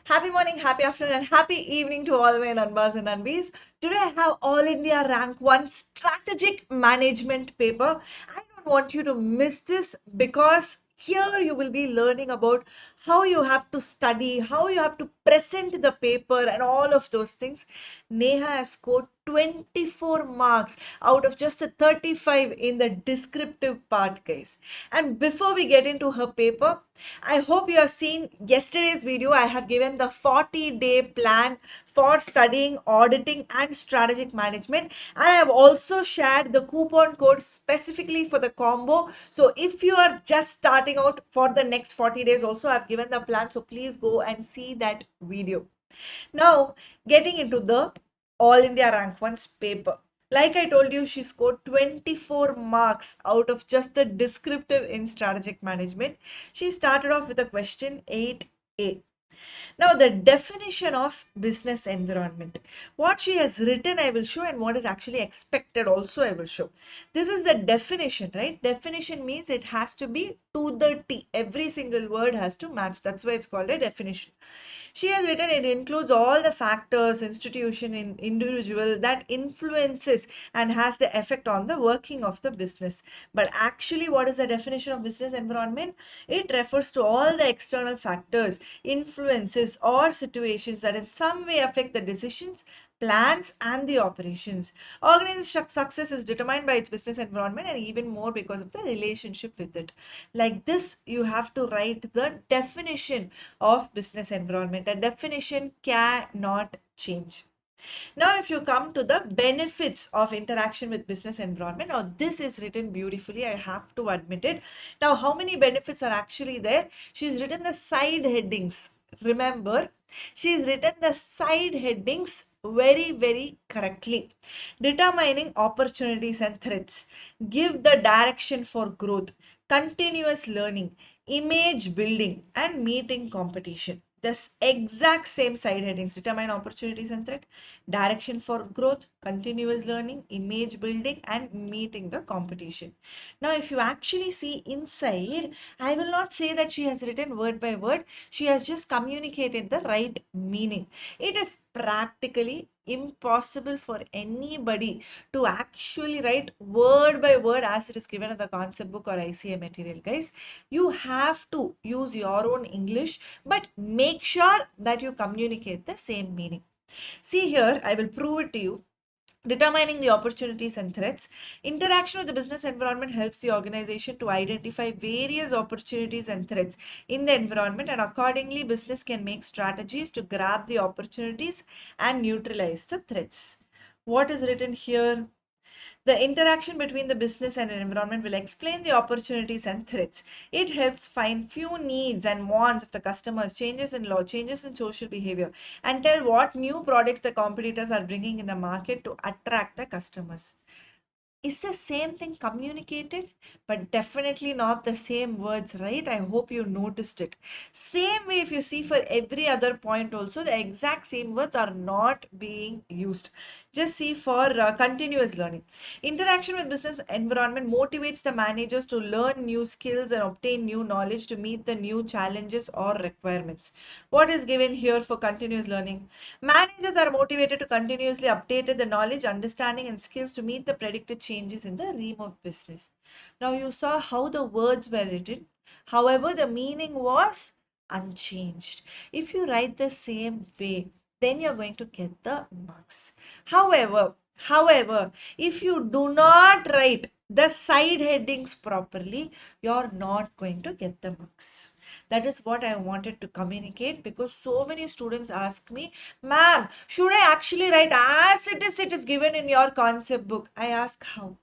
Happy morning, happy afternoon, and happy evening to all my Nanbas and Nanbis. Today I have All India Rank 1 Strategic Management paper. I don't want you to miss this because here you will be learning about how you have to study, how you have to present the paper, and all of those things. Neha has scored 24 marks out of just the 35 in the descriptive part, guys. And before we get into her paper, I hope you have seen yesterday's video. I have given the 40-day plan for studying, auditing, and strategic management. And I have also shared the coupon code specifically for the combo. So if you are just starting out for the next 40 days, also I've given the plan. So please go and see that video. Now, getting into the All India Rank 1's paper. Like I told you, she scored 24 marks out of just the descriptive in strategic management. She started off with a question 8A. Now, the definition of business environment. What she has written, I will show, and what is actually expected also, I will show. This is the definition, right? Definition means it has to be to the T. Every single word has to match. That's why it's called a definition. She has written it includes all the factors, institution, in individual that influences and has the effect on the working of the business. But actually, what is the definition of business environment? It refers to all the external factors, influences, or situations that in some way affect the decisions, plans, and the operations. Organization success is determined by its business environment and even more because of the relationship with it. Like this, you have to write the definition of business environment. A definition cannot change. Now, if you come to the benefits of interaction with business environment, now this is written beautifully, I have to admit it. Now, how many benefits are actually there? She's written the side headings. Remember, she's written the side headings very correctly. Determining opportunities and threats, give the direction for growth, continuous learning, image building, and meeting competition. This exact same side headings: determine opportunities and threat, direction for growth, continuous learning, image building, and meeting the competition. Now, if you actually see inside, I will not say that she has written word by word. She has just communicated the right meaning. It is practically impossible for anybody to actually write word by word as it is given in the concept book or ICA material, guys. You have to use your own English, but make sure that you communicate the same meaning. See here, I will prove it to you. Determining the opportunities and threats. Interaction with the business environment helps the organization to identify various opportunities and threats in the environment, and accordingly, business can make strategies to grab the opportunities and neutralize the threats. What is written here? The interaction between the business and an environment will explain the opportunities and threats. It helps find few needs and wants of the customers, changes in law, changes in social behavior, and tell what new products the competitors are bringing in the market to attract the customers. Is the same thing communicated, but definitely not the same words, right? I hope you noticed it. Same way, if you see for every other point also, the exact same words are not being used. Just see for continuous learning. Interaction with business environment motivates the managers to learn new skills and obtain new knowledge to meet the new challenges or requirements. What is given here for continuous learning? Managers are motivated to continuously update the knowledge, understanding, and skills to meet the predicted changes in the realm of business. Now, you saw how the words were written. However, the meaning was unchanged. If you write the same way, then you're going to get the marks. However, if you do not write the side headings properly, you're not going to get the marks. That is what I wanted to communicate, because so many students ask me, ma'am, should I actually write as it is given in your concept book? I ask, how?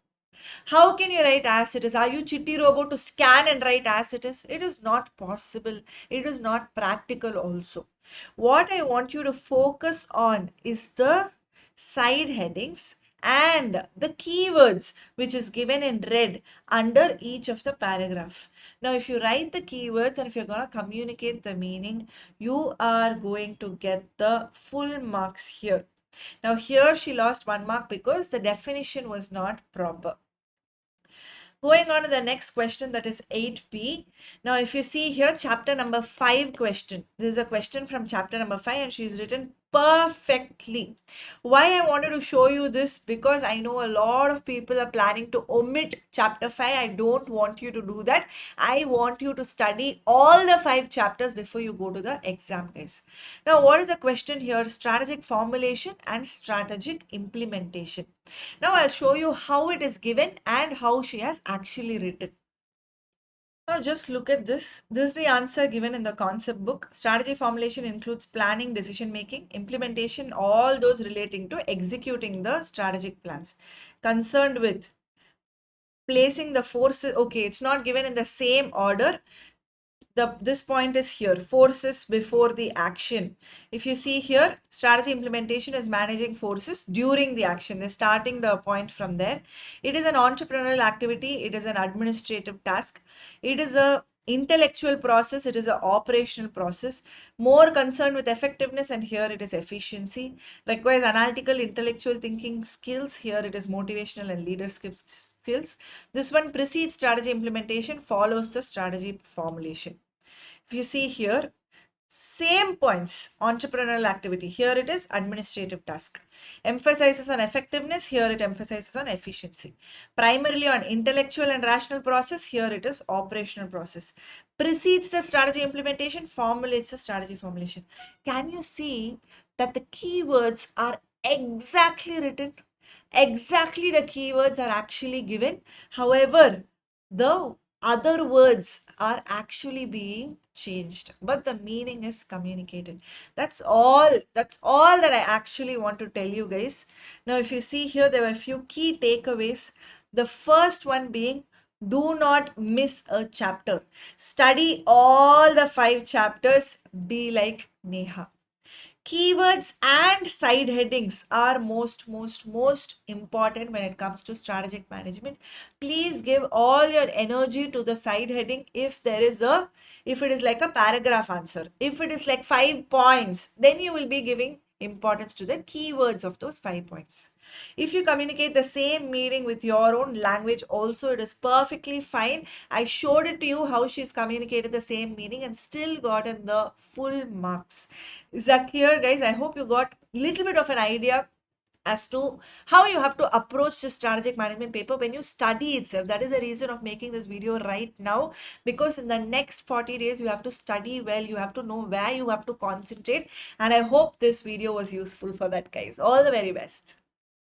How can you write as it is? Are you Chitti Robot to scan and write as it is? It is not possible. It is not practical also. What I want you to focus on is the side headings and the keywords which is given in red under each of the paragraph. Now, if you write the keywords and if you're going to communicate the meaning, you are going to get the full marks here. Now, here she lost 1 mark because the definition was not proper. Going on to the next question, that is 8B. Now, if you see here, chapter number 5 question. This is a question from chapter number 5 and she's written perfectly. Why I wanted to show you this? Because I know a lot of people are planning to omit chapter 5. I don't want you to do that. I want you to study all the 5 chapters before you go to the exam, guys. Now, what is the question here? Strategic formulation and strategic implementation. Now I'll show you how it is given and how she has actually written. Now just look at this. This is the answer given in the concept book. Strategy formulation includes planning, decision making, implementation, all those relating to executing the strategic plans. Concerned with placing the forces, okay, it's not given in the same order. This point is here, forces before the action. If you see here, strategy implementation is managing forces during the action. They're starting the point from there. It is an entrepreneurial activity. It is an administrative task. It is a intellectual process. It is an operational process. More concerned with effectiveness, and here it is efficiency. Requires analytical, intellectual thinking skills. Here it is motivational and leadership skills. This one precedes strategy implementation, follows the strategy formulation. If you see here, same points, entrepreneurial activity. Here it is administrative task. Emphasizes on effectiveness. Here it emphasizes on efficiency. Primarily on intellectual and rational process. Here it is operational process. Precedes the strategy implementation, formulates the strategy formulation. Can you see that the keywords are exactly written? Exactly the keywords are actually given. However, the other words are actually being changed, but the meaning is communicated. That's all that I actually want to tell you guys. Now if you see here, there were a few key takeaways. The first one being, do not miss a chapter. Study all the 5 chapters. Be like Neha. Keywords and side headings are most important when it comes to strategic management. Please give all your energy to the side heading. If it is like a paragraph answer, if it is like 5 points, then you will be giving importance to the keywords of those 5 points. If you communicate the same meaning with your own language also, it is perfectly fine. I showed it to you how she's communicated the same meaning and still gotten the full marks. Is that clear, guys? I hope you got a little bit of an idea as to how you have to approach the strategic management paper when you study itself. That is the reason of making this video right now, because in the next 40 days you have to study well, you have to know where you have to concentrate, and I hope this video was useful for that, guys. All the very best.